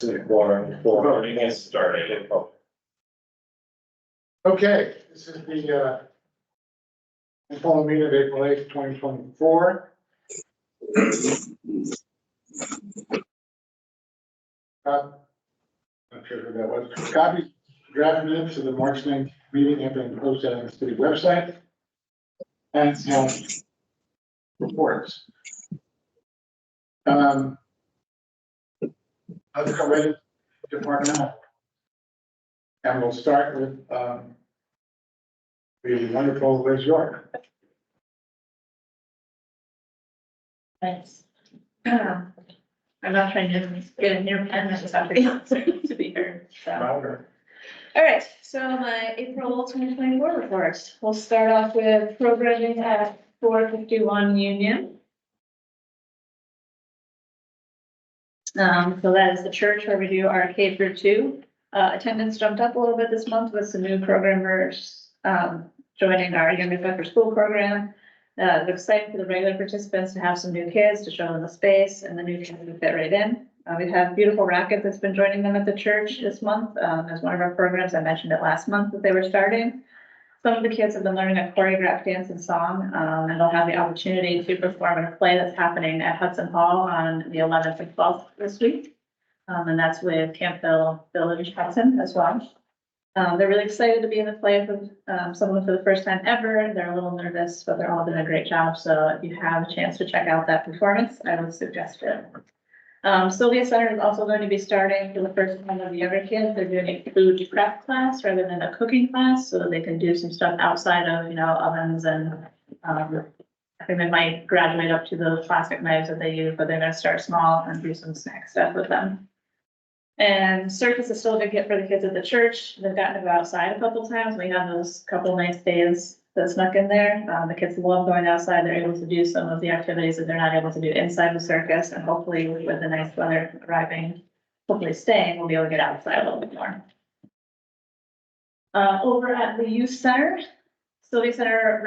Voting is started. Okay, this is the informal meeting of April 8th, 2024. Not sure who that was. Copies, draft minutes of the March 9th meeting have been posted on the city website. And some reports. Let's go right into Department Health. And we'll start with the wonderful Liz York. Thanks. I'm not trying to get a new pen, I just have to be heard, so. All right, so my April 2024 report. We'll start off with programming at 451 Union. So that is the church where we do our K through 2. Attendance jumped up a little bit this month with some new programmers joining our Young Adventure School program. It's exciting for the regular participants to have some new kids to show them the space and the new kids to fit right in. We have Beautiful Racket that's been joining them at the church this month as one of our programs. I mentioned it last month that they were starting. Some of the kids have been learning a choreographed dance and song, and they'll have the opportunity to perform in a play that's happening at Hudson Hall on the 11th and 12th this week. And that's with Campbell Village Hudson as well. They're really excited to be in the play with some of them for the first time ever. They're a little nervous, but they're all doing a great job. So if you have a chance to check out that performance, I would suggest it. Sylvia Center is also going to be starting for the first time of the younger kids. They're doing a food prep class rather than a cooking class so that they can do some stuff outside of, ovens and I think they might graduate up to the plastic knives that they use, but they're going to start small and do some snack stuff with them. And circus is still a big hit for the kids at the church. They've gotten to go outside a couple times. We had those couple nice days that snuck in there. The kids love going outside. They're able to do some of the activities that they're not able to do inside the circus. And hopefully with the nice weather arriving, hopefully staying, we'll be able to get outside a little bit more. Over at the youth center, Sylvia Center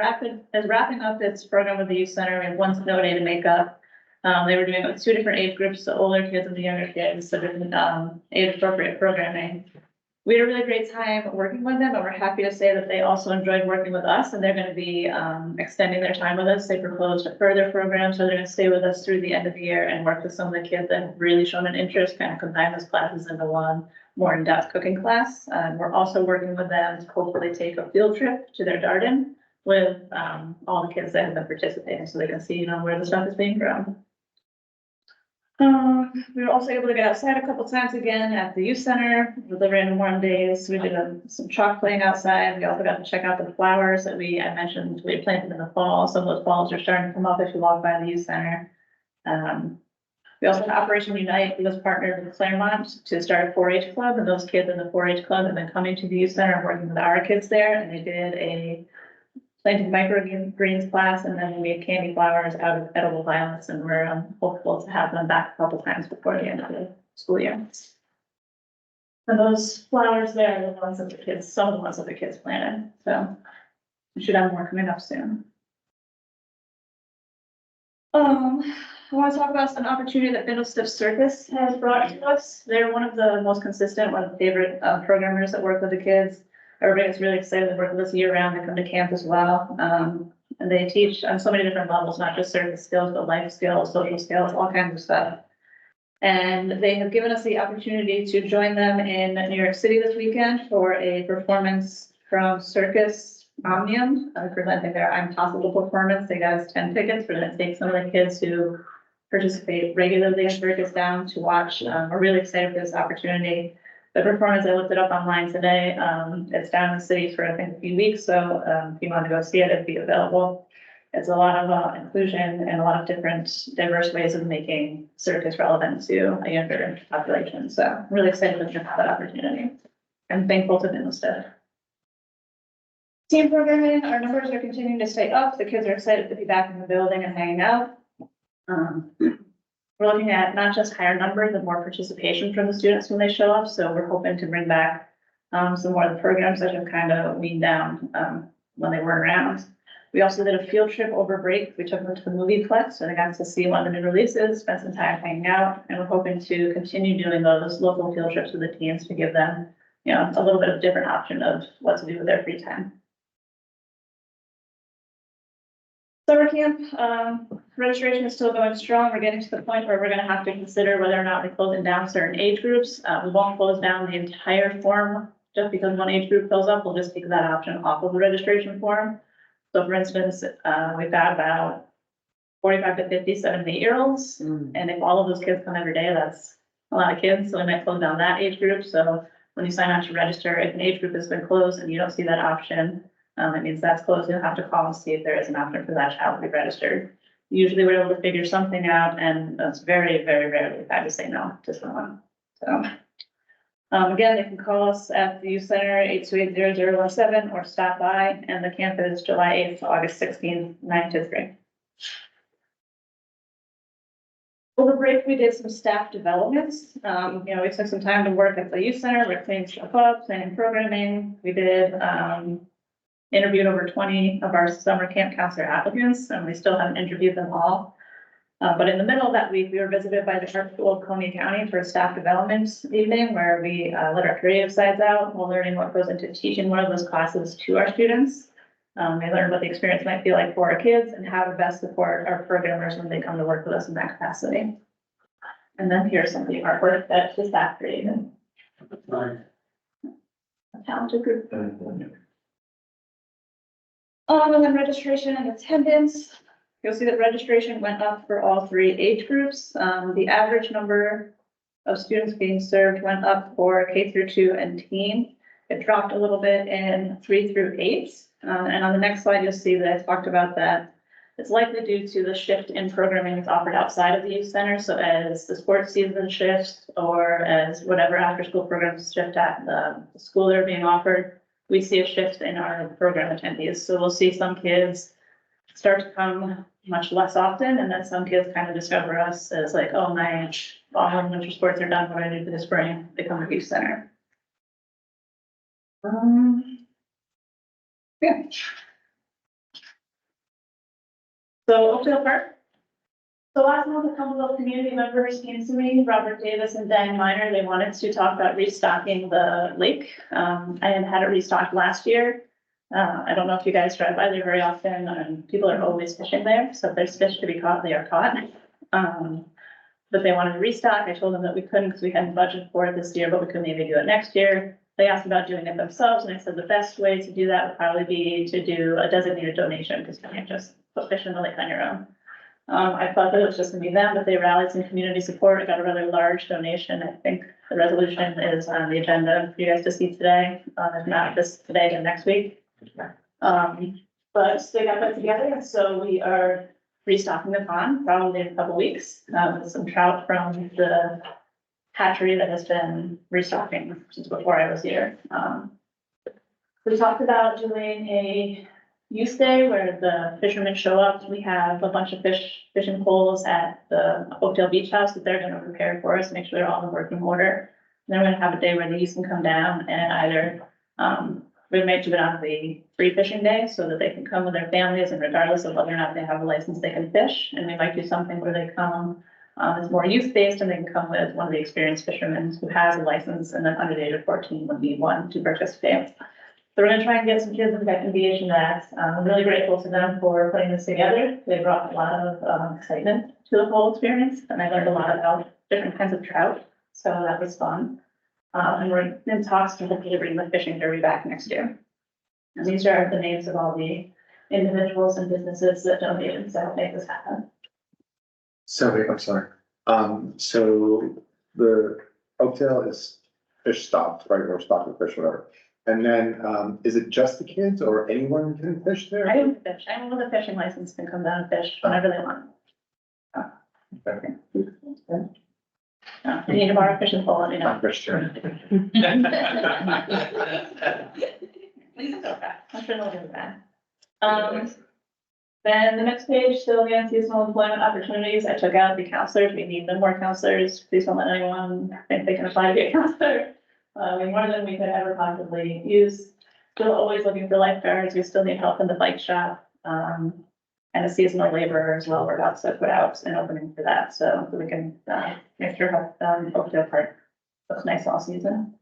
is wrapping up its program with the youth center. We have one snow day to make up. They were doing it with 2 different age groups, the older kids and the younger kids, so different age appropriate programming. We had a really great time working with them, and we're happy to say that they also enjoyed working with us, and they're going to be extending their time with us. They proposed a further program, so they're going to stay with us through the end of the year and work with some of the kids that have really shown an interest, kind of combine those classes into one more in-depth cooking class. We're also working with them to hopefully take a field trip to their garden with all the kids that have been participating, so they can see, where the stuff is being grown. We were also able to get outside a couple times again at the youth center with the random warm days. We did some chalk playing outside. We also got to check out the flowers that I mentioned we had planted in the fall. Some of those balls are starting to come up if you walk by the youth center. We also had Operation Unite. We was partnered with Claremont to start a 4-H club, and those kids in the 4-H club have been coming to the youth center and working with our kids there, and they did a planting microgreens class, and then we made candy flowers out of edible violets, and we're hopeful to have them back a couple times before the end of the school year. And those flowers there are the ones that some of the ones that the kids planted, so we should have more coming up soon. I want to talk about an opportunity that Middlestiff Circus has brought to us. They're one of the most consistent, one of the favorite programmers that work with the kids. Everybody's really excited to work with us year round. They come to camp as well. And they teach on so many different levels, not just service skills, but life skills, social skills, all kinds of stuff. And they have given us the opportunity to join them in New York City this weekend for a performance from Circus Omnium, presenting their I'm Possible performance. They got us 10 tickets. We're going to take some of the kids who participate regularly in Circus down to watch. We're really excited for this opportunity. The performance, I looked it up online today. It's down in the city for, I think, a few weeks. So if you want to go see it, it'd be available. It's a lot of inclusion and a lot of different diverse ways of making circus relevant to a younger population. So I'm really excited to have that opportunity. I'm thankful to Middlestiff. Team programming, our numbers are continuing to stay up. The kids are excited to be back in the building and hanging out. We're looking at not just higher numbers, but more participation from the students when they show up. So we're hoping to bring back some more of the programs that have kind of weaned down when they weren't around. We also did a field trip over break. We took them to the movie Plex, and they got to see one of the new releases, spent some time hanging out, and we're hoping to continue doing those local field trips with the teens to give them, you know, a little bit of different option of what to do with their free time. Summer camp, registration is still going strong. We're getting to the point where we're gonna have to consider whether or not we're closing down certain age groups. We won't close down the entire form just because one age group fills up. We'll just take that option off of the registration form. So for instance, we've got about 45 to 50, 7 to 8-year-olds. And if all of those kids come every day, that's a lot of kids. So we might close down that age group. So when you sign up to register, if an age group has been closed and you don't see that option, it means that's closed. You'll have to call and see if there is an option for that child to be registered. Usually we're able to figure something out, and it's very, very rarely we've had to say no to someone. So, again, they can call us at the youth center 828-0017 or stop by, and the camp is July 8th to August 16th, 9 to 3. Over break, we did some staff developments. We took some time to work at the youth center. We're cleaning stuff up, planning programming. We did, interviewed over 20 of our summer camp counselor applicants, and we still haven't interviewed them all. But in the middle of that week, we were visited by the Art School of Coney County for a staff development evening where we let our creative sides out while learning what goes into teaching one of those classes to our students. We learned what the experience might be like for our kids and how to best support our programmers when they come to work with us in that capacity. And then here's some of the artwork that the staff created. A talented group. And then registration and attendance. You'll see that registration went up for all 3 age groups. The average number of students being served went up for K through 2 and teen. It dropped a little bit in 3 through 8. And on the next slide, you'll see that I talked about that. It's likely due to the shift in programming that's offered outside of the youth center. So as the sports season shifts, or as whatever after-school programs shift at the school that are being offered, we see a shift in our program attendees. So we'll see some kids start to come much less often, and then some kids kind of discover us as like, oh, my fall and winter sports are done. What do I do for the spring? They come to youth center. Yeah. So Oakdale Park. So last month, a couple of community members came to me, Robert Davis and Dan Miner. They wanted to talk about restocking the lake. I had it restocked last year. I don't know if you guys drive by there very often, and people are always fishing there. So if there's fish to be caught, they are caught. But they wanted to restock. I told them that we couldn't because we hadn't budgeted for it this year, but we could maybe do it next year. They asked about doing it themselves, and I said the best way to do that would probably be to do a designated donation, because you can't just put fish in the lake on your own. I thought that it was just gonna be them, but they rallied some community support. I got a rather large donation. I think the resolution is on the agenda for you guys to see today. If not this today, then next week. But they got that together, and so we are restocking the pond probably in a couple weeks with some trout from the hatchery that has been restocking since before I was here. We talked about doing a youth day where the fishermen show up. We have a bunch of fishing poles at the Oakdale Beach House that they're gonna prepare for us, make sure they're all in working order. And then we're gonna have a day where the youth can come down and either, we might do it on the free fishing day so that they can come with their families, and regardless of whether or not they have a license, they can fish. And we might do something where they come, it's more youth-based, and they can come with one of the experienced fishermen who has a license, and then under the age of 14 would be one to participate. So we're gonna try and get some kids that can engage in that. I'm really grateful to them for putting this together. They brought a lot of excitement to the whole experience, and I learned a lot about different kinds of trout. So that was fun. And we're in talks to hopefully bring the fishing derby back next year. And these are the names of all the individuals and businesses that donated to help make this happen. So, I'm sorry. So the Oakdale is fish stocked, right? Or stocked with fish, whatever. And then, is it just the kids or anyone can fish there? I don't fish. Anyone with a fishing license can come down and fish whenever they want. Okay. You need to borrow a fishing pole, let me know. Not fish there. Please don't go back. I'm sure they'll do that. Then the next page, still again, seasonal employment opportunities. I took out the counselors. We need no more counselors. Please don't let anyone think they can apply to be a counselor. More than we could ever possibly use. Still always looking for lifeguards. We still need help in the bike shop. and a seasonal laborer as well. We're about to put out an opening for that, so we can, make sure, Oakdale Park looks nice all season.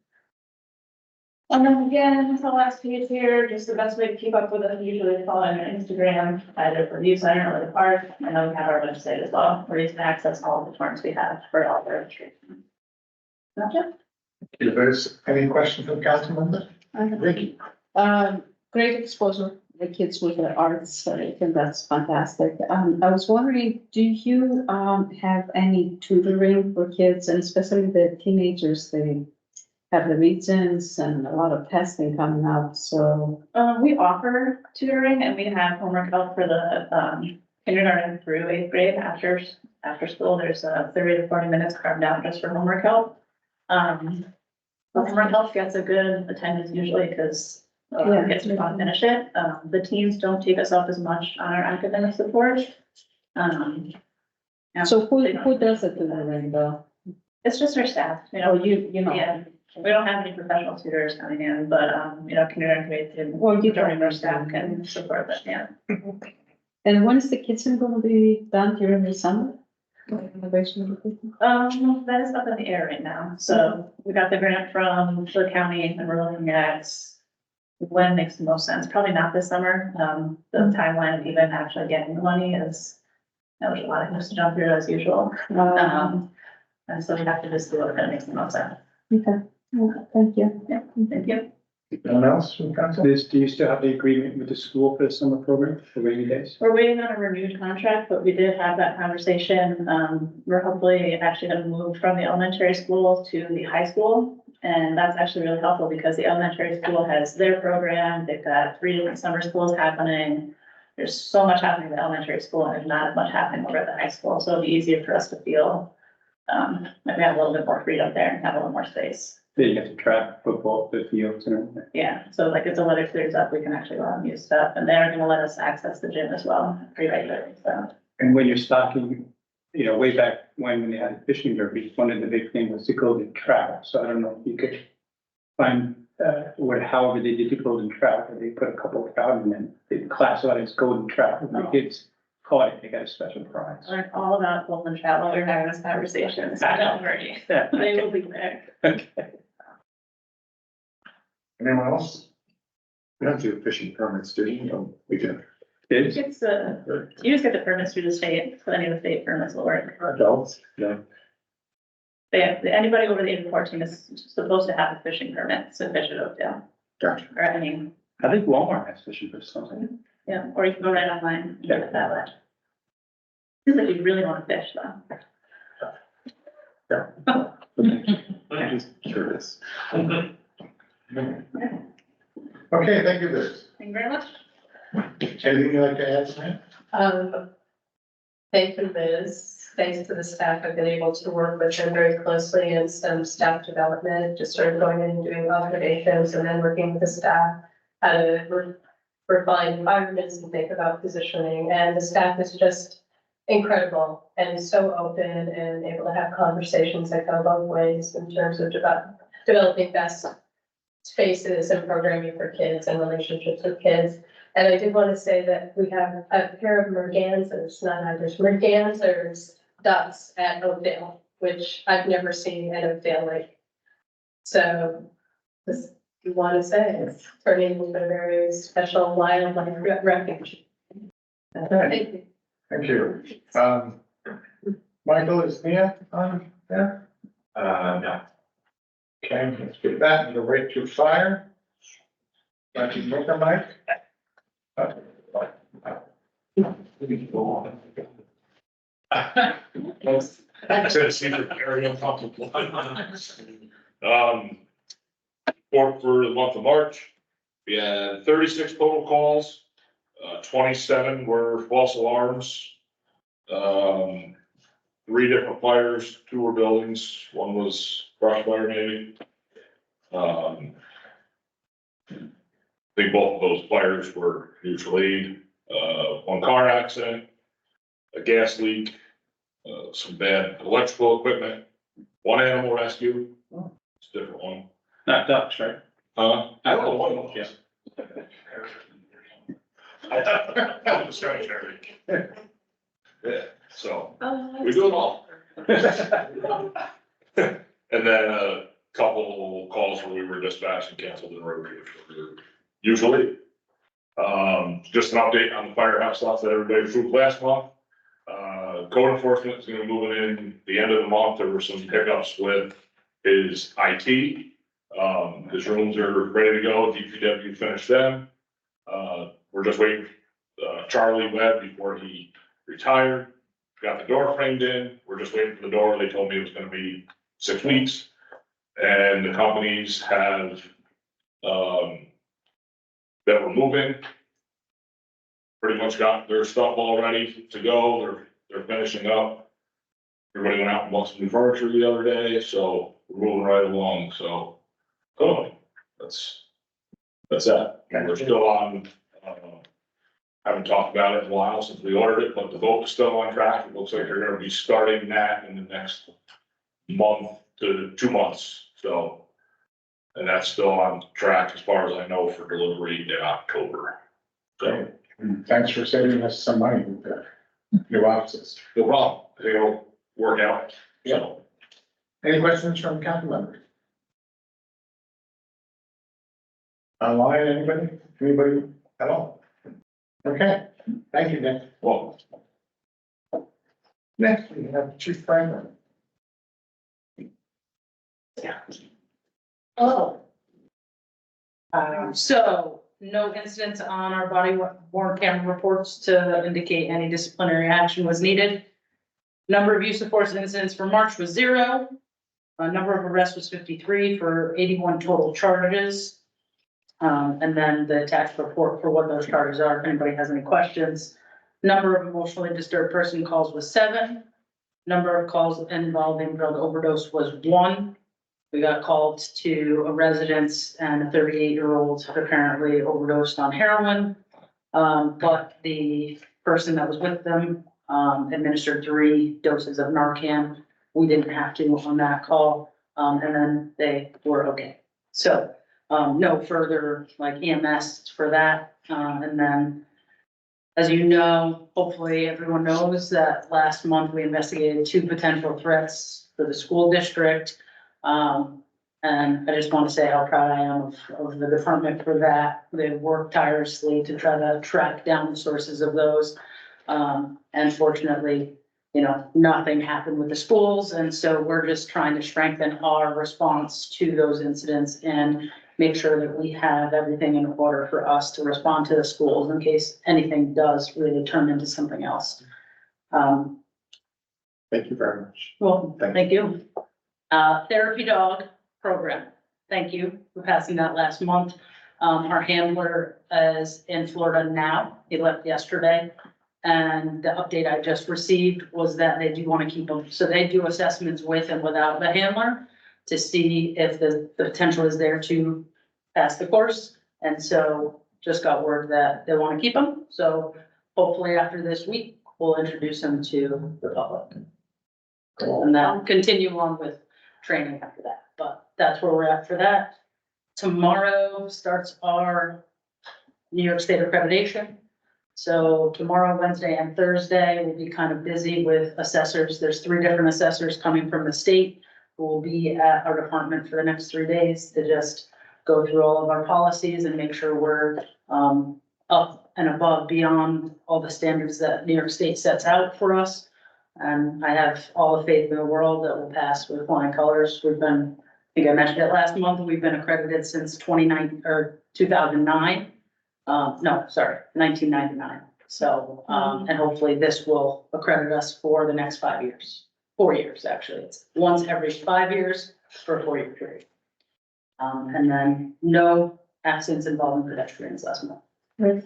And then again, the last page here, just the best way to keep up with us, usually follow on Instagram, either for View Center or the park, and then we have our website as well, where you can access all the forms we have for all the registration. That's it. If there's any questions from council members? Vicky? Great exposure, the kids with the arts, so I think that's fantastic. I was wondering, do you, have any tutoring for kids, and especially the teenagers, they have the regions and a lot of testing coming up, so. We offer tutoring and we have homework help for the, kindergarten through 8th grade after school. There's 30 to 40 minutes carved out just for homework help. The homework help gets a good attendance usually because kids want to finish it. The teams don't take us up as much on our academic support. So who does the tutoring though? It's just our staff, Oh, you know. Yeah, we don't have any professional tutors coming in, but, kindergarten grades and Well, you during our don't. staff can support that, yeah. And when is the kitchen gonna be done during the summer? Renovation of the kitchen? That is up in the air right now. So we got the grant from the county and we're looking at when makes the most sense. Probably not this summer. The timeline of even actually getting the money is, there's a lot of hoops to jump through as usual. And so we have to just do what makes the most sense. Okay, well, thank you. Yeah, thank you. Anyone else from council? Do you still have the agreement with the school for the summer program for rainy days? We're waiting on a renewed contract, but we did have that conversation. We're hopefully actually gonna move from the elementary school to the high school. And that's actually really helpful because the elementary school has their program. They've got 3 different summer schools happening. There's so much happening in the elementary school and there's not as much happening over at the high school. So it'll be easier for us to feel, like we have a little bit more freedom there and have a little more space. Then you have to track football, the fields and everything. Yeah, so like if the weather clears up, we can actually go out and use stuff, and they're gonna let us access the gym as well, pretty regularly, so. And when you're stocking, way back when they had fishing derby, one of the big things was the golden trout. So I don't know if you could find, however they did the golden trout, or they put a couple of trout in and they classify it as golden trout. If the kids caught it, they got a special prize. Learn all about golden trout while we're having this conversation, so don't worry, Yeah, they will be there. okay. Anyone else? We don't do fishing permits, do we? We can, Kids? It's, you just get the permits through the state, so any of the state permits will work. adults, yeah. Anybody over the age of 14 is supposed to have a fishing permit to fish at Oakdale, Gotcha. or I mean, I think Walmart has fishing for something. yeah, or you can go right online and get it that way. Seems like you really want to fish though. I'm just curious. Okay, thank you, Liz. Thank you very much. Anything you'd like to add, Samantha? Thank you, Liz. Thanks to the staff. I've been able to work with them very closely in some staff development, just sort of going in and doing observations and then working with the staff how to refine environments and think about positioning. And the staff is just incredible and so open and able to have conversations that go both ways in terms of developing best spaces and programming for kids and relationships with kids. And I did want to say that we have a pair of mergansers, not others, mergansers ducks at Oakdale, which I've never seen at Oakdale Lake. So just want to say it's turning into a very special wildlife refuge. Thank you. Thank you. Michael, is Mia on there? No. Okay, let's get that and go right to fire. Dr. Booker, Mike? I said, it seems very uncomfortable. For the month of March, we had 36 total calls, 27 were false alarms. 3 different fires, 2 were buildings, 1 was brush fire maybe. I think both of those fires were mutual aid, 1 car accident, a gas leak, some bad electrical equipment, 1 animal rescue. It's a different one. Not ducks, right? I don't know what it was. I'm the secretary. Yeah, so we do it all. And then a couple calls where we were dispatched and canceled in road usually. Just an update on the firehouse stuff that everybody approved last month. Code enforcement is gonna be moving in the end of the month. There were some hiccups with his IT. His rooms are ready to go. DPW finished them. We're just waiting, Charlie Webb before he retired. Got the door framed in. We're just waiting for the door. They told me it was gonna be 6 weeks. And the companies have, that were moving, pretty much got their stuff all ready to go. They're finishing up. Everybody went out and bought some new furniture the other day, so we're moving right along, so. That's that. And we're still on, haven't talked about it in a while since we ordered it, but the boat is still on track. It looks like they're gonna be starting that in the next month to 2 months, so. And that's still on track as far as I know for delivery in October. So, Thanks for saving us some money with the new offices. no problem. I think it'll work out. So, Any questions from council members? Online, anybody at all? Okay, thank you, Nick. well, Next, we have Chief Franklin. Oh. So no incidents on our body worn camera reports to indicate any disciplinary action was needed. Number of use of force incidents for March was 0. Number of arrests was 53 for 81 total charges. And then the attached report for what those charges are, if anybody has any questions. Number of emotionally disturbed person calls was 7. Number of calls involving drug overdose was 1. We got called to a residence and a 38-year-old apparently overdosed on heroin. But the person that was with them, administered 3 doses of Narcan. We didn't have to on that call, and then they were okay. So, no further like EMS for that. And then, as you know, hopefully everyone knows that last month we investigated 2 potential threats for the school district. And I just want to say how proud I am of the department for that. They worked tirelessly to try to track down the sources of those. And fortunately, you know, nothing happened with the schools. And so we're just trying to strengthen our response to those incidents and make sure that we have everything in order for us to respond to the schools in case anything does really turn into something else. Thank you very much. Well, Thank thank you. Therapy dog program. Thank you for passing that last month. Our handler is in Florida now. He left yesterday. And the update I just received was that they do want to keep him. So they do assessments with and without the handler to see if the potential is there to pass the course. And so just got word that they want to keep him. So hopefully after this week, we'll introduce him to the public. And then continue on with training after that. But that's where we're at for that. Tomorrow starts our New York State accreditation. So tomorrow, Wednesday and Thursday, we'll be kind of busy with assessors. There's 3 different assessors coming from the state who will be at our department for the next 3 days to just go through all of our policies and make sure we're up and above beyond all the standards that New York State sets out for us. And I have all the faith in the world that we'll pass with flying colors. We've been, I think I mentioned it last month, we've been accredited since 2009. No, sorry, 1999. So, and hopefully this will accredit us for the next 5 years, 4 years, actually. It's once every 5 years for a 4-year period. And then no accidents involving pedestrians last month. And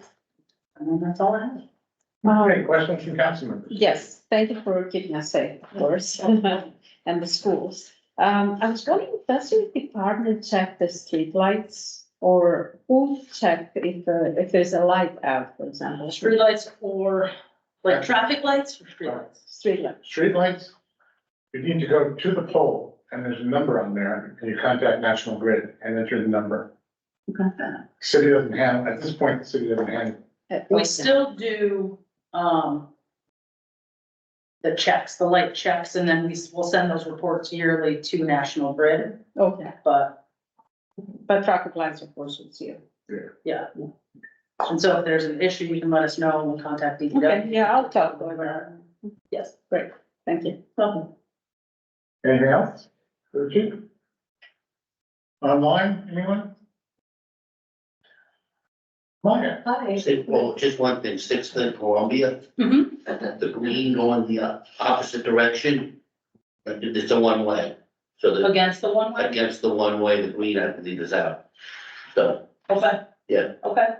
then that's all I have. Okay, questions from council members? Yes, thank you for keeping us safe, of course, and the schools. I was wondering, does your department check the street lights, or who check if there's a light out, for example? Street lights or like traffic lights or street lights? Street lights. Streetlights, you need to go to the pole and there's a number on there and you contact National Grid and enter the number. Okay. City doesn't handle, at this point, the city doesn't handle We still do, the checks, the light checks, and then we'll send those reports yearly to National Grid, Okay, but but traffic lights, of course, it's here. yeah. And so if there's an issue, you can let us know and we'll contact DPW. Okay, yeah, I'll talk over. Yes. Great, thank you. Anything else? For the chief? Online, anyone? Maya? Hi. Well, just one thing, Sixth and Columbia, Mhm. and the green going the opposite direction. It's a one way, so the, Against the one way? against the one way, the green, I believe, is out. So, Okay. yeah. Okay.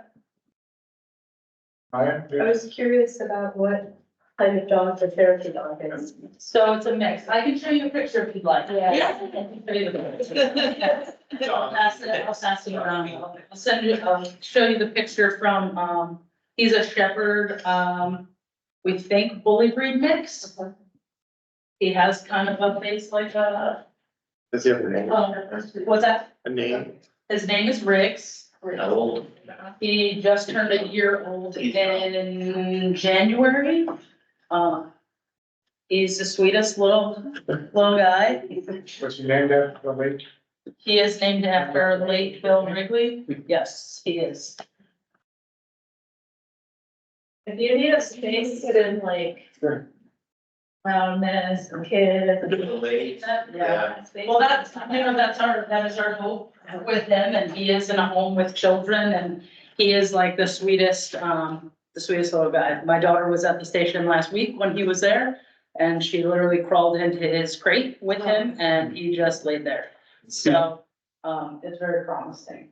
Maya? I was curious about what kind of dog the therapy dog is. So it's a mix. I can show you a picture if you'd like. Yeah. I'll pass it around. I'll send you, I'll show you the picture from, he's a shepherd, we think bully breed mix. He has kind of a face like a, Does he have a name? what's that? A name? His name is Riggs. How old? He just turned a year old in January. He's the sweetest little guy. What's your name there, the late? He is named after late Bill Wrigley. Yes, he is. If you need a space to like roundness and kids. Yeah. Well, that's, that is our hope with him, and he is in a home with children, and he is like the sweetest little guy. My daughter was at the station last week when he was there, and she literally crawled into his crate with him, and he just laid there. So, it's very promising.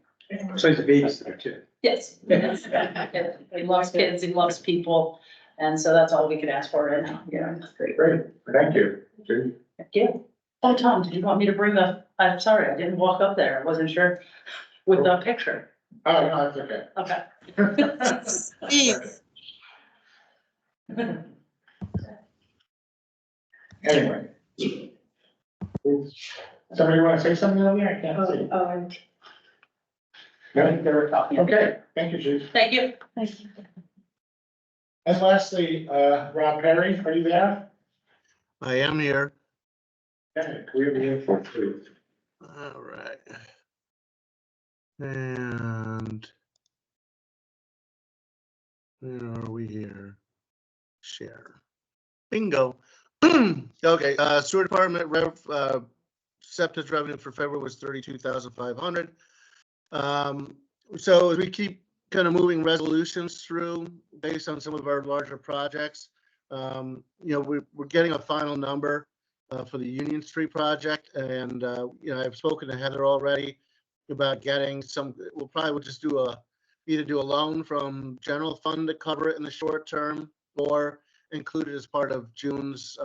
So he's a babysitter too. Yes. He loves kids, he loves people, and so that's all we could ask for right now. Yeah, it's great. Great, thank you. Chief. Thank you. Oh, Tom, did you want me to bring I'm sorry, I didn't walk up there. I wasn't sure with the picture. Oh, no, that's okay. Okay. Anyway. Somebody want to say something over there? I can't see. I think they were talking. Okay, thank you, Chief. Thank you. And lastly, Rob Perry, are you there? I am here. Okay, we have the info, please. All right. And where are we here? Share. Bingo. Okay, sewer department septic revenue for February was 32,500. So as we keep kind of moving resolutions through based on some of our larger projects, we're getting a final number for the Union Street project, and I've spoken to Heather already about getting some. We'll probably just either do a loan from general fund to cover it in the short term, or include it as part of June's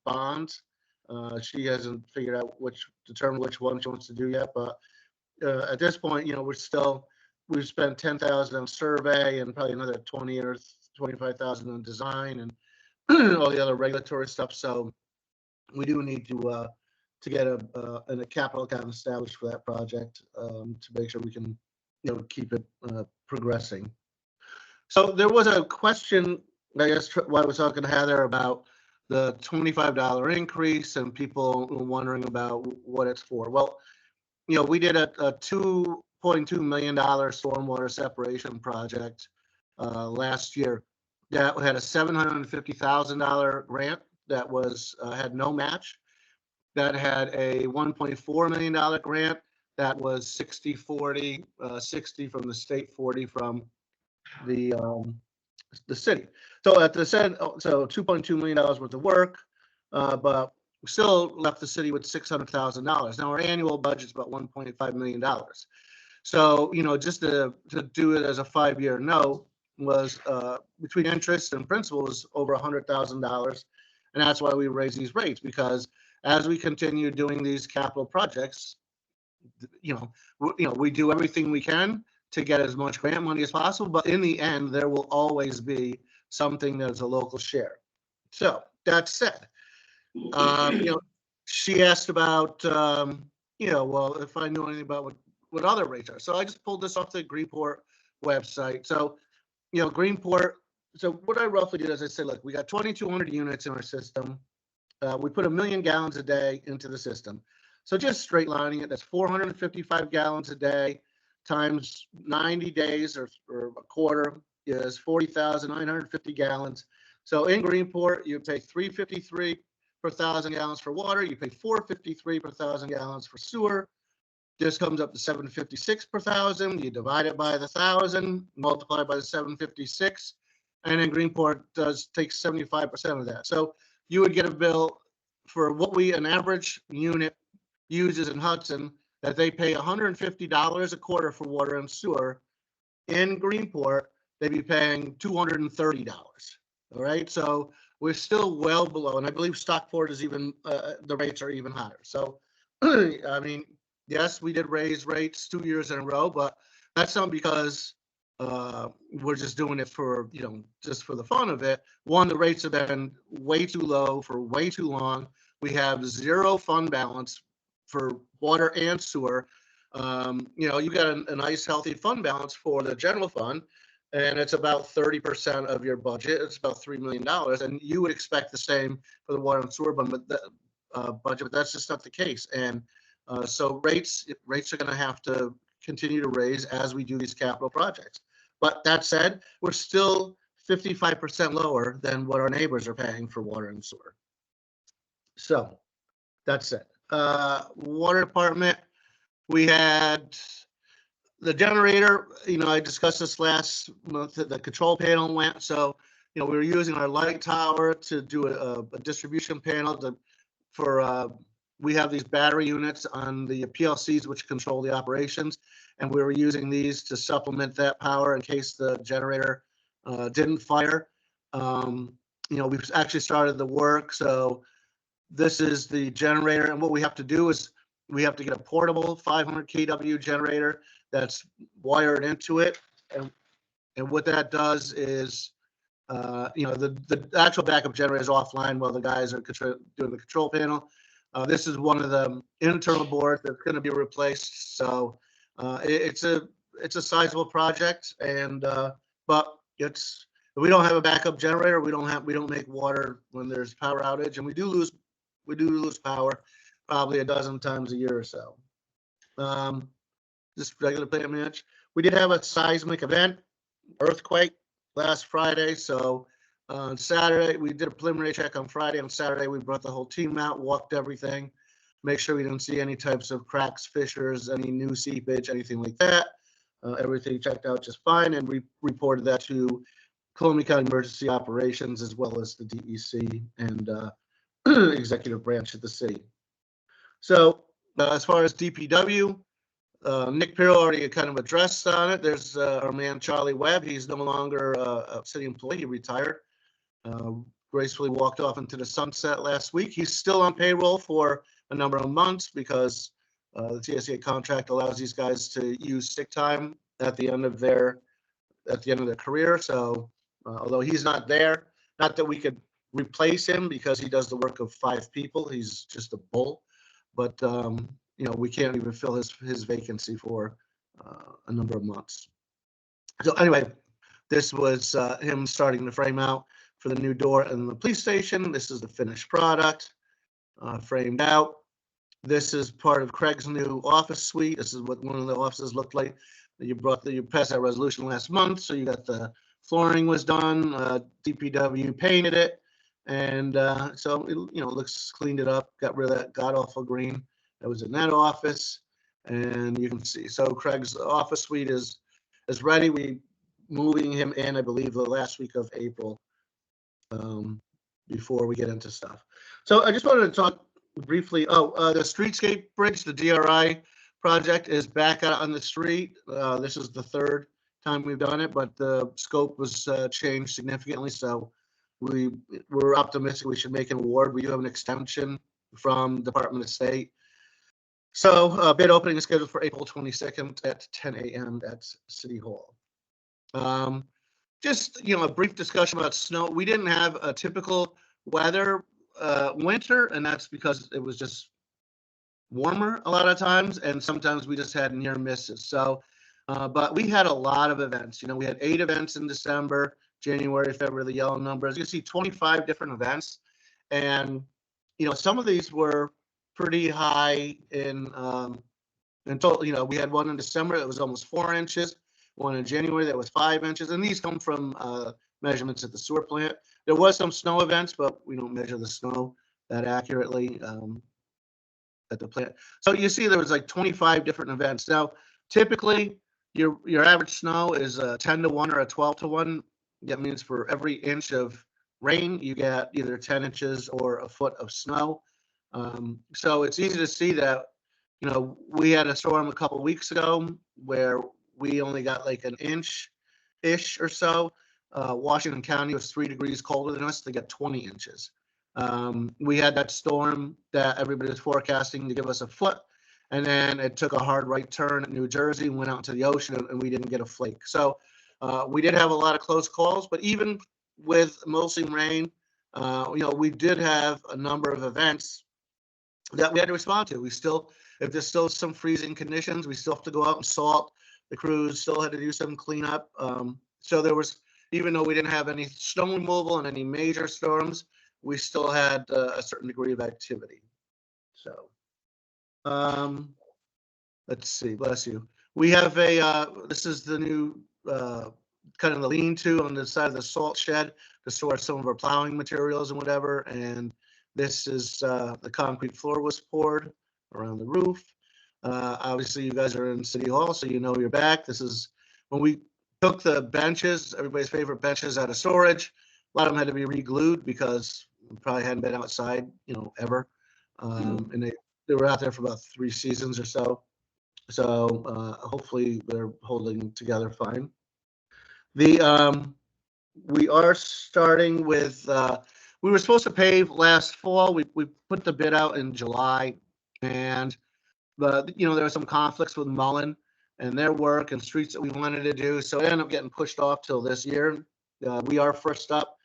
bonds. She hasn't figured out determined which one she wants to do yet, but at this point, we've spent 10,000 on survey and probably another 20 or 25,000 on design and all the other regulatory stuff. So we do need to get a capital account established for that project to make sure we can, keep it progressing. So there was a question, I guess, while I was talking to Heather about the $25 increase and people wondering about what it's for. Well, we did a $2.2 million stormwater separation project last year that had a $750,000 grant that had no match. That had a $1.4 million grant that was 60-40, 60 from the state, 40 from the city. So so $2.2 million worth of work, but we still left the city with $600,000. Now our annual budget is about $1.5 million. So, just to do it as a 5-year note was between interest and principal was over $100,000. And that's why we raise these rates, because as we continue doing these capital projects, we do everything we can to get as much grant money as possible, but in the end, there will always be something that's a local share. So that said, she asked about, well, if I knew anything about what other rates are. So I just pulled this off the Greeport website. So, Greenport, so what I roughly did is I said, look, we got 2,200 units in our system. We put 1 million gallons a day into the system. So just straight lining it, that's 455 gallons a day times 90 days or a quarter is 40,950 gallons. So in Greenport, you pay $3.53 per 1,000 gallons for water. You pay $4.53 per 1,000 gallons for sewer. This comes up to $7.56 per 1,000. You divide it by the 1,000, multiply by the 7.56, and then Greenport takes 75% of that. So you would get a bill for what an average unit uses in Hudson, that they pay $150 a quarter for water and sewer. In Greenport, they'd be paying $230. All right, so we're still well below, and I believe Stockport is even the rates are even higher. So, I mean, yes, we did raise rates 2 years in a row, but that's not because we're just doing it for, just for the fun of it. One, the rates have been way too low for way too long. We have zero fund balance for water and sewer. You got a nice healthy fund balance for the general fund, and it's about 30% of your budget. It's about $3 million, and you would expect the same for the water and sewer budget, but that's just not the case. And so rates are going to have to continue to raise as we do these capital projects. But that said, we're still 55% lower than what our neighbors are paying for water and sewer. So that's it. Water department, we had the generator, I discussed this last month, the control panel went. So, we were using our light tower to do a distribution panel we have these battery units on the PLCs, which control the operations. And we were using these to supplement that power in case the generator didn't fire. We've actually started the work. So this is the generator. And what we have to do is we have to get a portable 500 kW generator that's wired into it. And what that does is, the actual backup generator is offline while the guys are doing the control panel. This is one of the internal boards that's going to be replaced. So it's a sizable project, and but we don't have a backup generator. We don't make water when there's power outage, and we do lose power probably a dozen times a year or so. Just regular plant match. We did have a seismic event, earthquake last Friday. So on Saturday, we did a preliminary check on Friday. On Saturday, we brought the whole team out, walked everything, make sure we didn't see any types of cracks, fissures, any new seepage, anything like that. Everything checked out just fine, and we reported that to Columbia County Emergency Operations as well as the DEC and executive branch of the city. So as far as DPW, Nick Pirro already kind of addressed on it. There's our man Charlie Webb. He's no longer a city employee. He retired. Gracefully walked off into the sunset last week. He's still on payroll for a number of months because the TSA contract allows these guys to use sick time at the end of their career. So although he's not there, not that we could replace him because he does the work of 5 people. He's just a bull, but we can't even fill his vacancy for a number of months. So anyway, this was him starting to frame out for the new door in the police station. This is the finished product, framed out. This is part of Craig's new office suite. This is what one of the offices looked like. You passed that resolution last month, so you got the flooring was done. DPW painted it, and so it looks cleaned it up. Got rid of that god awful green that was in that office, and you can see. So Craig's office suite is ready. We moving him in, I believe, the last week of April. Before we get into stuff. So I just wanted to talk briefly. The streetscape bridge, the DRI project, is back out on the street. This is the 3rd time we've done it, but the scope was changed significantly. So we're optimistic we should make an award. We do have an extension from Department of State. So bid opening is scheduled for April 22nd at 10 a.m. at City Hall. Just, a brief discussion about snow. We didn't have a typical weather winter, and that's because it was just warmer a lot of times, and sometimes we just had near misses. So But we had a lot of events. We had 8 events in December, January, February, the yellow numbers. You see 25 different events. And, some of these were pretty high in total. We had one in December that was almost 4 inches, one in January that was 5 inches. And these come from measurements at the sewer plant. There was some snow events, but we don't measure the snow that accurately at the plant. So you see there was like 25 different events. Now, typically, your average snow is a 10 to 1 or a 12 to 1. That means for every inch of rain, you get either 10 inches or a foot of snow. So it's easy to see that, we had a storm a couple weeks ago where we only got like an inch-ish or so. Washington County was 3 degrees colder than us. They got 20 inches. We had that storm that everybody was forecasting to give us a foot. And then it took a hard right turn at New Jersey and went out to the ocean, and we didn't get a flake. So we did have a lot of close calls, but even with mostly rain, we did have a number of events that we had to respond to. If there's still some freezing conditions, we still have to go out and salt. The crews still had to do some cleanup. So there was, even though we didn't have any snow removal and any major storms, we still had a certain degree of activity. So. Let's see, bless you. We have this is the new kind of the lean-to on the side of the salt shed to store some of our plowing materials and whatever. And this is the concrete floor was poured around the roof. Obviously, you guys are in City Hall, so you're back. This is when we took the benches, everybody's favorite benches out of storage. A lot of them had to be re-glued because we probably hadn't been outside, ever. And they were out there for about 3 seasons or so. So hopefully they're holding together fine. We are starting with, we were supposed to pave last fall. We put the bid out in July, and there were some conflicts with Mullen and their work and streets that we wanted to do. So it ended up getting pushed off till this year. We are first up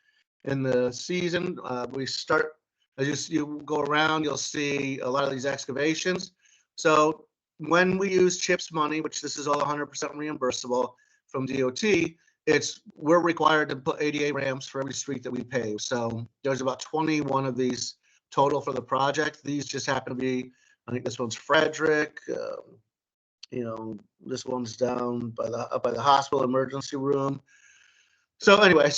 in the season. We start, as you go around, you'll see a lot of these excavations. So when we use CHIPS money, which this is all 100% reimbursable from DOT, we're required to put ADA ramps for every street that we pave. So there's about 21 of these total for the project. These just happen to be, I think this one's Frederick. This one's down up by the hospital emergency room. So anyway,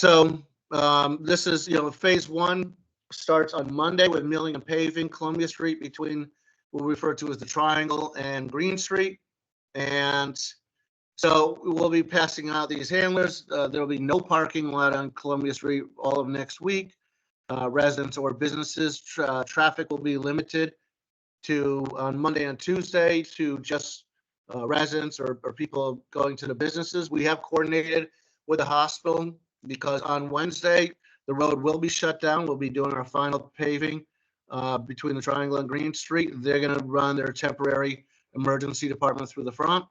this is, phase 1 starts on Monday with milling and paving Columbia Street between what we refer to as the Triangle and Green Street. And so we'll be passing out these handlers. There will be no parking lot on Columbia Street all of next week. Residents or businesses, traffic will be limited to on Monday and Tuesday to just residents or people going to the businesses. We have coordinated with the hospital because on Wednesday, the road will be shut down. We'll be doing our final paving between the Triangle and Green Street. They're going to run their temporary emergency department through the front.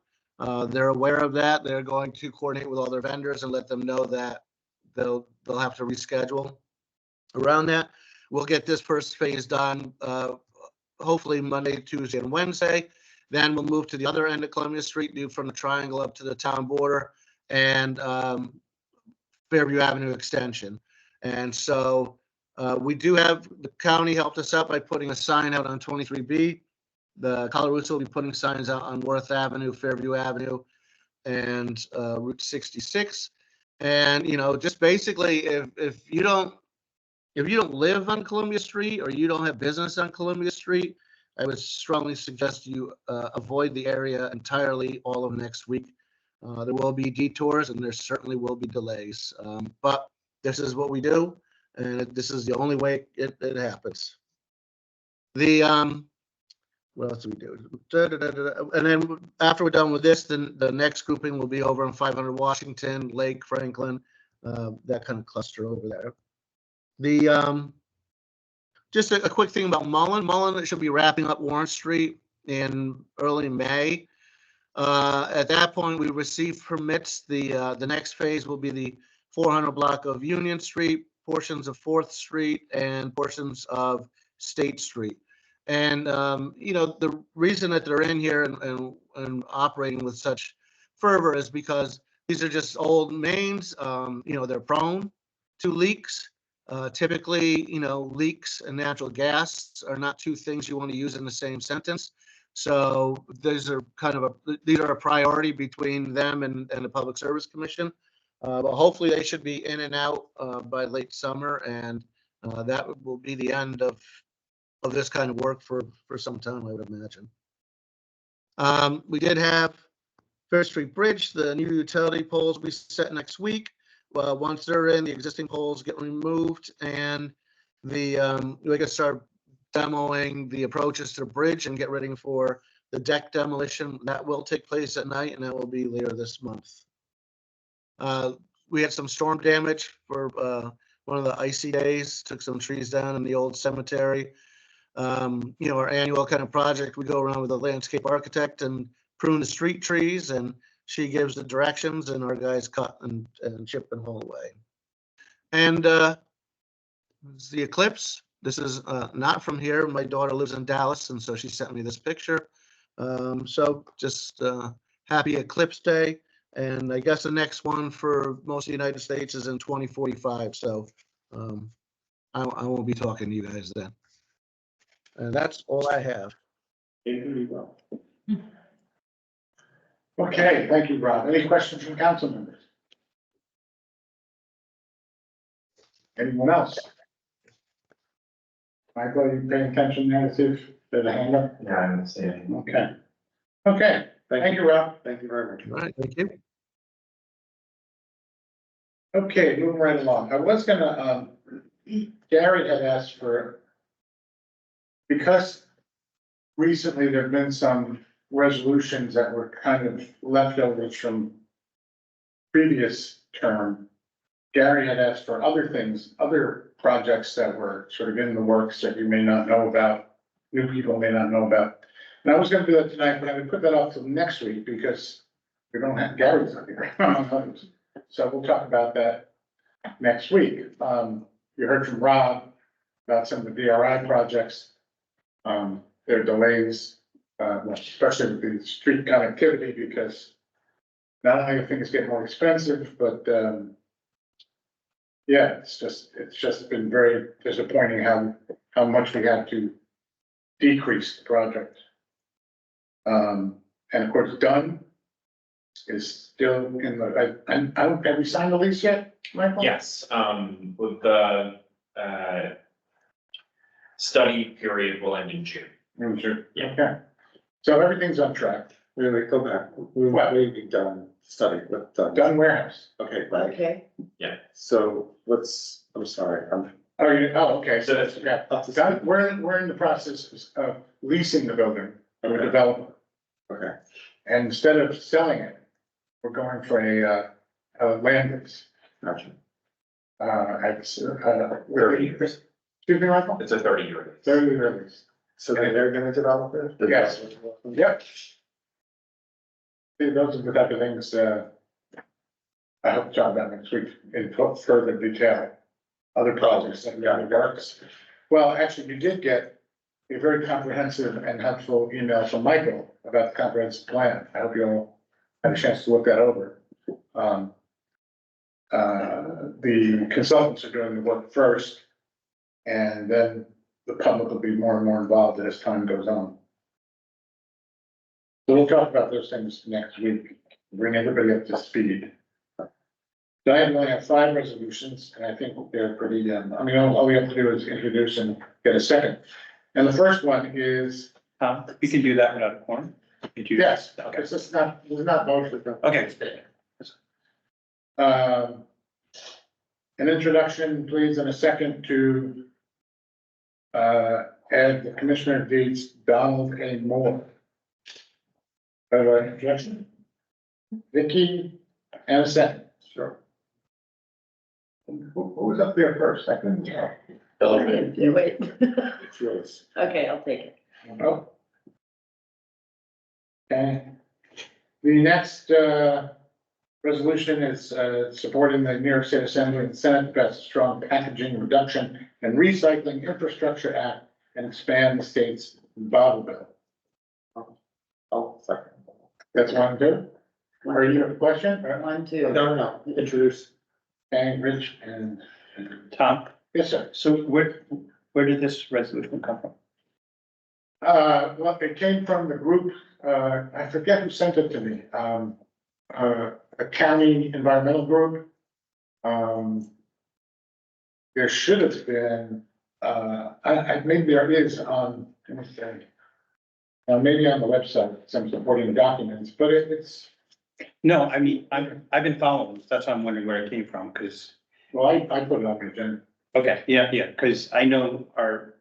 They're aware of that. They're going to coordinate with all their vendors and let them know that they'll have to reschedule around that. We'll get this first phase done hopefully Monday, Tuesday, and Wednesday. Then we'll move to the other end of Columbia Street, do from the Triangle up to the town border and Fairview Avenue extension. And so we do have, the county helped us out by putting a sign out on 23B. The Colorado's will be putting signs out on Worth Avenue, Fairview Avenue, and Route 66. And, just basically, if you don't live on Columbia Street or you don't have business on Columbia Street, I would strongly suggest you avoid the area entirely all of next week. There will be detours and there certainly will be delays, but this is what we do, and this is the only way it happens. What else do we do? And then after we're done with this, then the next grouping will be over on 500 Washington, Lake, Franklin, that kind of cluster over there. Just a quick thing about Mullen. Mullen should be wrapping up Warren Street in early May. At that point, we received permits. The next phase will be the 400 block of Union Street, portions of 4th Street, and portions of State Street. And the reason that they're in here and operating with such fervor is because these are just old mains, they're prone to leaks. Typically, leaks and natural gas are not two things you want to use in the same sentence. So these are a priority between them and the Public Service Commission. But hopefully they should be in and out by late summer, and that will be the end of this kind of work for some time, I would imagine. We did have Fair Street Bridge, the new utility poles will be set next week. Once they're in, the existing poles get removed, and we can start demoing the approaches to the bridge and get ready for the deck demolition. That will take place at night, and that will be later this month. We had some storm damage for one of the icy days, took some trees down in the old cemetery. Our annual kind of project, we go around with a landscape architect and prune the street trees, and she gives the directions, and our guys cut and chip and haul away. And it's the eclipse. This is not from here. My daughter lives in Dallas, and so she sent me this picture. So just happy Eclipse Day. And I guess the next one for most of the United States is in 2045. So I won't be talking to you guys then. And that's all I have. Okay, thank you, Rob. Any questions from council members? Anyone else? Michael, are you paying attention there to the hand up? Yeah, I understand. Okay. Okay, thank you, Rob. Thank you very much. All right, thank you. Okay, moving right along. I was gonna, Gary had asked for, because recently there've been some resolutions that were kind of leftovers from previous term. Gary had asked for other things, other projects that were sort of in the works that you may not know about, new people may not know about. And I was gonna do that tonight, but I would put that off till next week because we don't have Gary's up here. So we'll talk about that next week. You heard from Rob about some of the DRI projects. There are delays, especially with the street connectivity, because not only do things get more expensive, but yeah, it's just been very disappointing how much we had to decrease the project. And of course, Dunn is still in the, I don't, have we signed the lease yet, Michael? Yes, with the, study period will end in June. Sure. Yeah. Okay. So everything's on track. Wait, go back. What? We've done study with done. Dunn Warehouse. Okay, right. Okay. So I'm sorry, Okay, so that's, yeah. up to Dunn, we're in the process of leasing the building from a developer. Okay, And instead of selling it, we're going for a land lease. gotcha. Excuse me, Michael? It's a 30-year lease. 30-year lease. So they're gonna develop it? Yes. Yep. See, those are the type of things, I hope to talk about next week in further detail. Other projects that we have in the works. Well, actually, you did get a very comprehensive and helpful email from Michael about the comprehensive plan. I hope you all had a chance to look that over. The consultants are doing the work first, and then the public will be more and more involved as time goes on. So we'll talk about those things next week, bring everybody up to speed. So I only have 5 resolutions, and I think they're pretty, all we have to do is introduce and get a second. And the first one is, We can do that without a quorum. Did you? yes, Okay. it's just not, it's not motion. Okay. An introduction, please, and a second to add the Commissioner of Deeds, Donald A. Moore. Introduction? Vicky, and a second. Sure. Who was up there first? I couldn't tell. Wait. It's yours. Okay, I'll take it. Oh. Okay. The next resolution is supporting the New York State Assembly and Senate to pass a strong packaging reduction and recycling infrastructure act and expand the state's bottle bill. Oh, second. That's one, two. Are you have a question? One, No, no, introduce. And Rich and, Tom, yes, sir. so where did this resolution come from? Well, it came from the group, I forget who sent it to me, a county environmental group. There should have been, maybe there is on, let me say. Maybe on the website, some supporting documents, but it's, No, I mean, I've been following, this. That's why I'm wondering where it came from, because, well, I put it on the agenda. okay, yeah, because I know our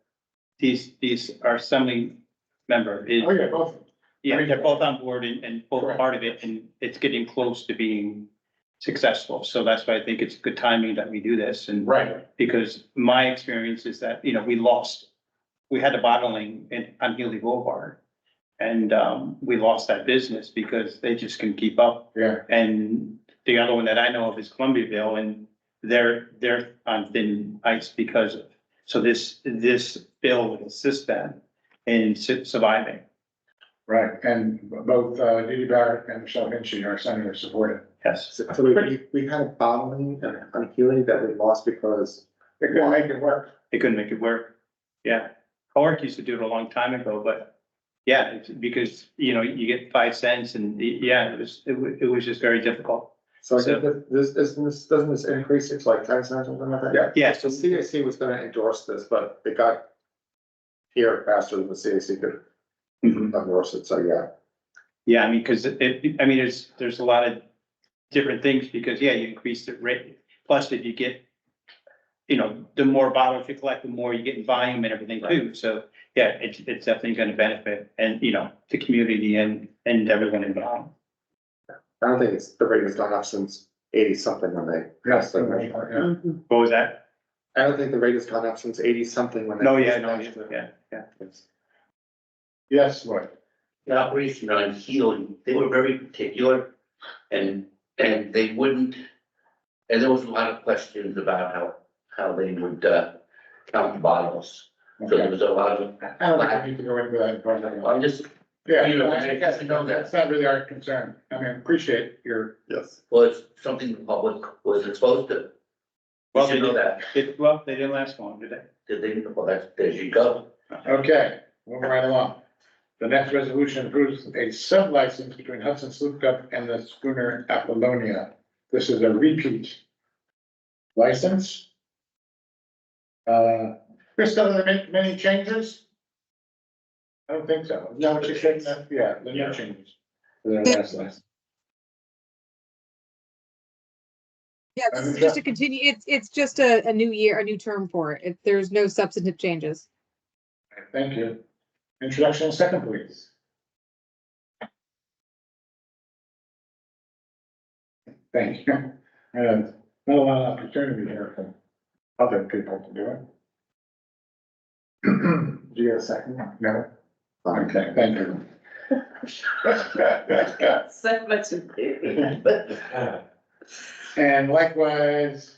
assembly member is, Oh, yeah, both. yeah, they're both on board and both Correct. part of it, and it's getting close to being successful, so that's why I think it's good timing that we do this, and Right, because my experience is that, we had a bottling on Healy Boulevard. And, we lost that business because they just couldn't keep up. yeah, And the other one that I know of is Columbiaville, and they're on thin ice because of, so this bill would assist them in surviving. right, and both, Didi Barrett and Michelle Vinci, our senator, support it. Yes. So we had a bottling on Healy that we lost because. They couldn't make it work. They couldn't make it work. Yeah. Howard used to do it a long time ago, but yeah, it's because, you get 5 cents and yeah, it was just very difficult. So I think that doesn't this increase it to like 10 cents or something like that? Yeah. Yeah, So so, CAC was gonna endorse this, but it got here faster than the CAC could Mhm. endorse it, so yeah. yeah, I mean, because there's a lot of different things because, yeah, you increase the rate. Plus, if you get, the more bottles you collect, the more you get in volume and everything too. So, yeah, it's definitely gonna benefit and, the community and everyone involved. I don't think the rate has gone up since 80 something when they passed the measure. Yeah. What was that? I don't think the rate has gone up since 80 something when they. No, yeah, passed no, it. yeah. Yes, Lloyd. The operation on healing, they were very particular and they wouldn't, and there was a lot of questions about how they would, count bottles. So there was a lot of, I don't think I need to go into that, but, I'm just, yeah, You know, I guess, that's not really our concern. I mean, appreciate your, Yes. well, it's something the public was exposed to. You Well, should know that. They didn't last long, did they? Did they, well, there you go. okay, moving right along. The next resolution approves a sub-license between Hudson Sloop Cup and the schooner Apollonia. This is a repeat license. Krista, are there many changes? I don't think so. No, what you said, yeah, there are no changes. To their last license. Yeah, this is just a continue, it's just a new year, a new term for it. There's no substantive changes. Thank you. Introduction and second, please. Thank you. And not a lot of opportunity here for other people to do it. Do you have a second? No? Okay, thank you. So much to do. And likewise.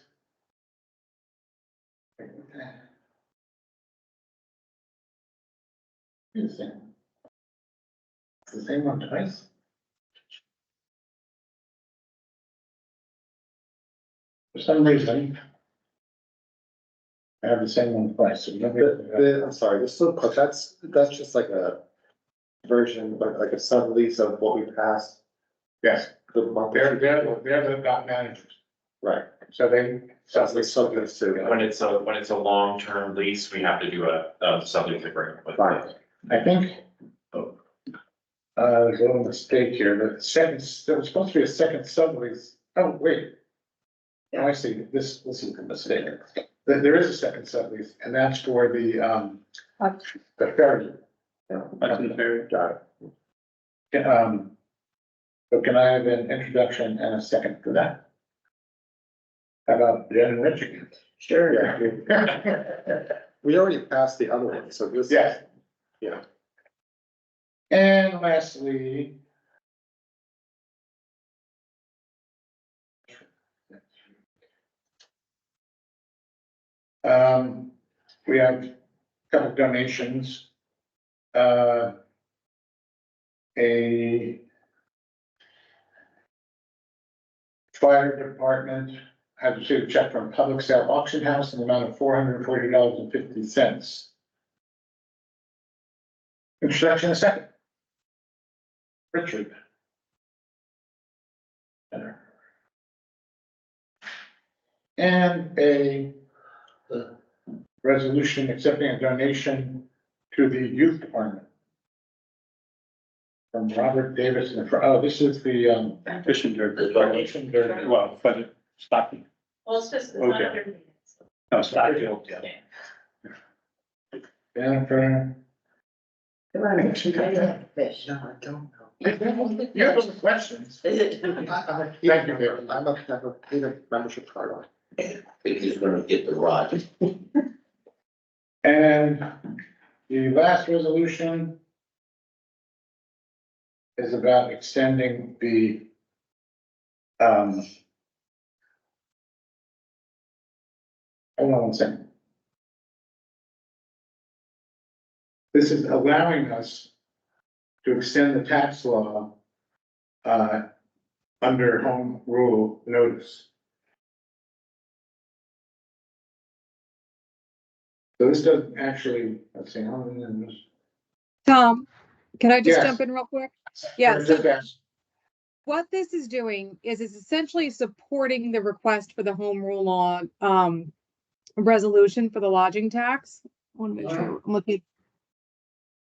It's the same one twice? For some reason. I have the same one twice. So I'm sorry, this still, but that's just like a version, like a sub-lease of what we passed. Yes, The month. they're the dot managers, Right. so they. That's like sub-lease too. When it's a long-term lease, we have to do a sublease agreement with. Fine. I think. There's a little mistake here, the second, there was supposed to be a second sublease, oh, wait. Oh, I see, this is the mistake, there is a second sublease, and that's for the ferry. Hudson Ferry. Got it. So can I have an introduction and a second for that? How about Jen and Rich again? Sure. Yeah. We already passed the other one, so this. Yes. Yeah. And lastly. We have a couple of donations. A Fire department had received a check from Public Sale Auction House in the amount of $440.50. Introduction a second. Richard. And a resolution accepting a donation to the youth department. From Robert Davis, this is the, Fishing derby. donation derby. Well, but stocking. Well, it's just, it's not Okay. under minutes. No, stocking. Jennifer. No, I don't know. You have some questions. Thank you, David. I'm a paid membership card on. I think he's gonna get the rod. And the last resolution is about extending the hold on one second. This is allowing us to extend the tax law under home rule notice. So this doesn't actually, let's see, how many of this? Tom, can I just Yes. jump in real quick? Yeah, Just so ask. what this is doing is it's essentially supporting the request for the home rule law resolution for the lodging tax. I want to make sure I'm looking.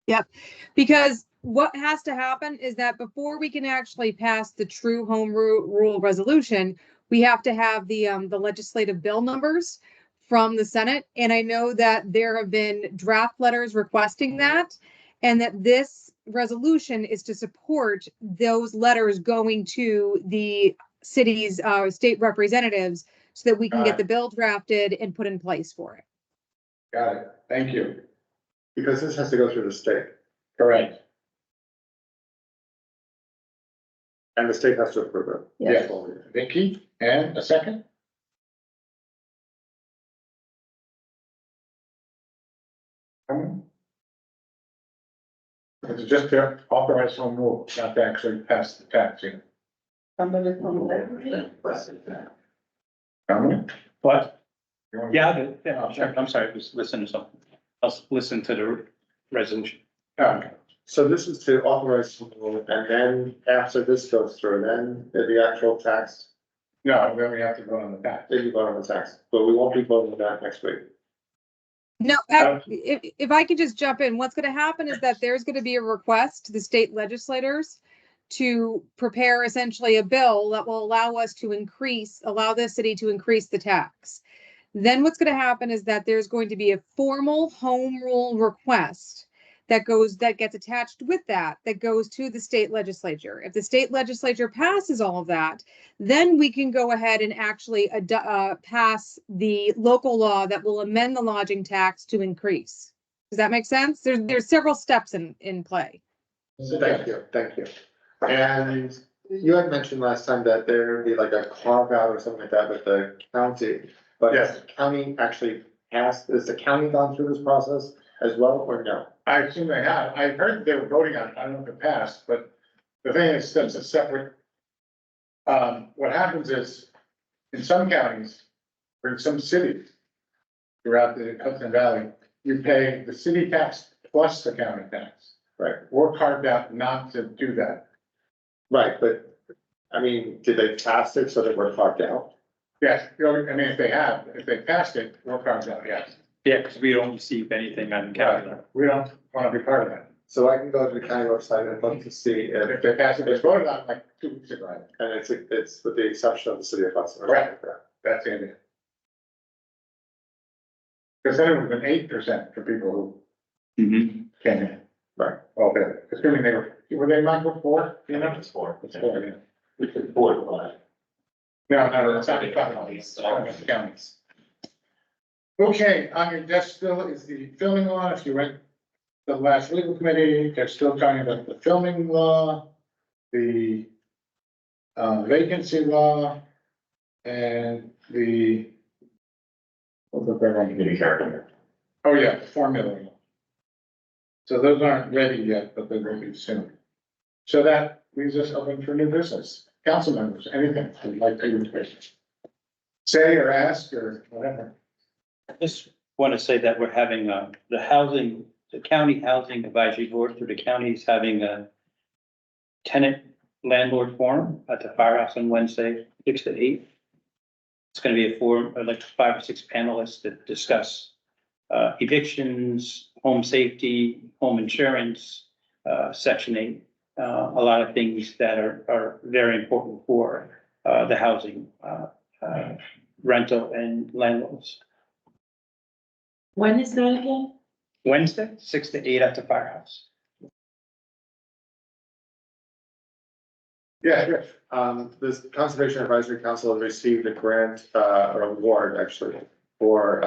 Yep, because what has to happen is that before we can actually pass the true home rule resolution, we have to have the legislative bill numbers from the Senate. And I know that there have been draft letters requesting that, and that this resolution is to support those letters going to the city's state representatives so that we can get the bill drafted and put in place for it. Got it. Thank you. Because this has to go through the state, Correct. and the state has to approve it. Yes. Vicky, and a second? It's just to authorize home rule, not to actually pass the tax in. Comment? What? Yeah, I'm sorry, I was listening to something. I'll listen to the resolution. Okay. So this is to authorize, some rule, and then after this goes through, then the actual tax, No, then we have to go on the tax. then you vote on the tax, but we won't be voting on that next week. No, if I could just jump in, what's gonna happen is that there's gonna be a request to the state legislators to prepare essentially a bill that will allow us to allow the city to increase the tax. Then what's gonna happen is that there's going to be a formal home rule request that gets attached with that goes to the state legislature. If the state legislature passes all of that, then we can go ahead and actually pass the local law that will amend the lodging tax to increase. Does that make sense? There's several steps in play. Thank you. And you had mentioned last time that there would be like a carve out or something like that with the county. But Yes. has the county actually passed, has the county gone through this process as well, or no? I assume they have. I heard they were voting on it. I don't know if it passed, but the thing is, that's a separate. What happens is, in some counties, or in some cities throughout the Hudson Valley, you pay the city tax plus the county tax. Right. We're carved out not to do that. Right, but, I mean, did they pass it so that we're carved out? Yes, I mean, if they passed it, we're carved out, yes. Yeah, because we don't receive anything on the calendar. We don't want to be part of that. So I can go to the county website and look to see If if, they pass it, it's voted on like 2 weeks ago. and it's with the exception of the city of Hudson. Right. That's it. Because then it would have been 8% for people who came in. Right. Okay, assuming were they not before? I think it's four. It's 4, yeah. We could afford a lot. No, it's not the counties, it's the counties. Okay, on your desk still is the filming law. If you read the last legal committee, they're still talking about the filming law, the vacancy law, and the. What's the third one? Community character. Oh, yeah, the formula. So those aren't ready yet, but they will be soon. So that leaves us open for new business. council members, anything you'd like to say or ask or whatever? Just want to say that we're having, the county housing advisory board through the county is having a tenant landlord forum at the firehouse on Wednesday, 6 to 8. It's going to be a forum, like 5 or 6 panelists that discuss evictions, home safety, home insurance, Section 8, a lot of things that are very important for the housing, rental and landlords. When is that again? Wednesday, 6 to 8 at the firehouse. Yeah, sure. This Conservation Advisory Council has received a grant, or award actually, for,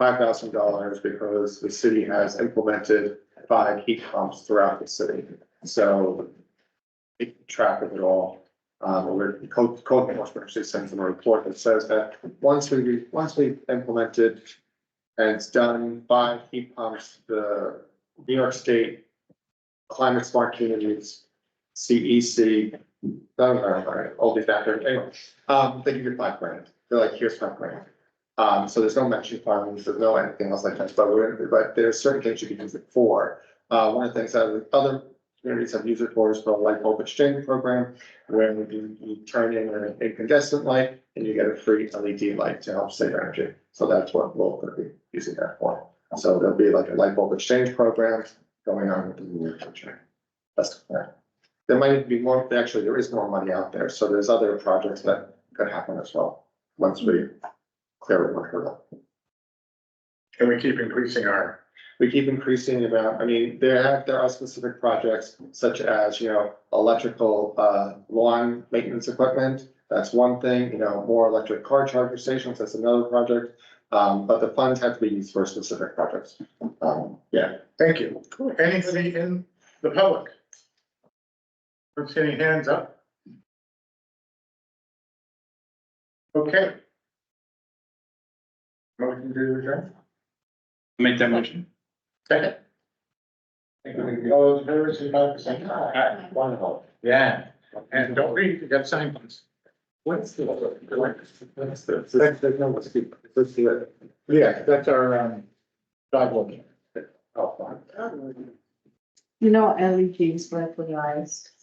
$5,000 because the city has implemented 5 heat pumps throughout the city. So keep track of it all. Code enforcement actually sends them a report that says that once we implemented and it's done 5 heat pumps, the New York State Climate Smart Communities, CEC, all these factors, anyway, they give you $5 grand. They're like, here's $5 grand. So there's no matching funds, there's no anything else like that, but there's certain things you can use it for. One of the things that other communities have used it for is for a light bulb exchange program, where you turn in an incandescent light and you get a free LED light to help save energy. So that's what we're going to be using that for. So there'll be like a light bulb exchange program going on with the near future. That's that. There might be more, actually, there is more money out there, so there's other projects that could happen as well, once we clear it one hurdle. And we keep increasing We keep increasing the amount, I mean, there are specific projects such as, electrical, lawn maintenance equipment. That's one thing, more electric car charger stations, that's another project. But the funds have to be used for specific projects. Yeah. Thank you. Anybody in the public? Let's see any hands up. Okay. Motion to adjourn. Make that motion. Second. All those in favor, signify by saying aye. Wonderful. Yeah, and don't read, you got signed ones. What's the? Let's do it. Yeah, that's our, dog walking. Oh, fine. LEDs were for the eyes.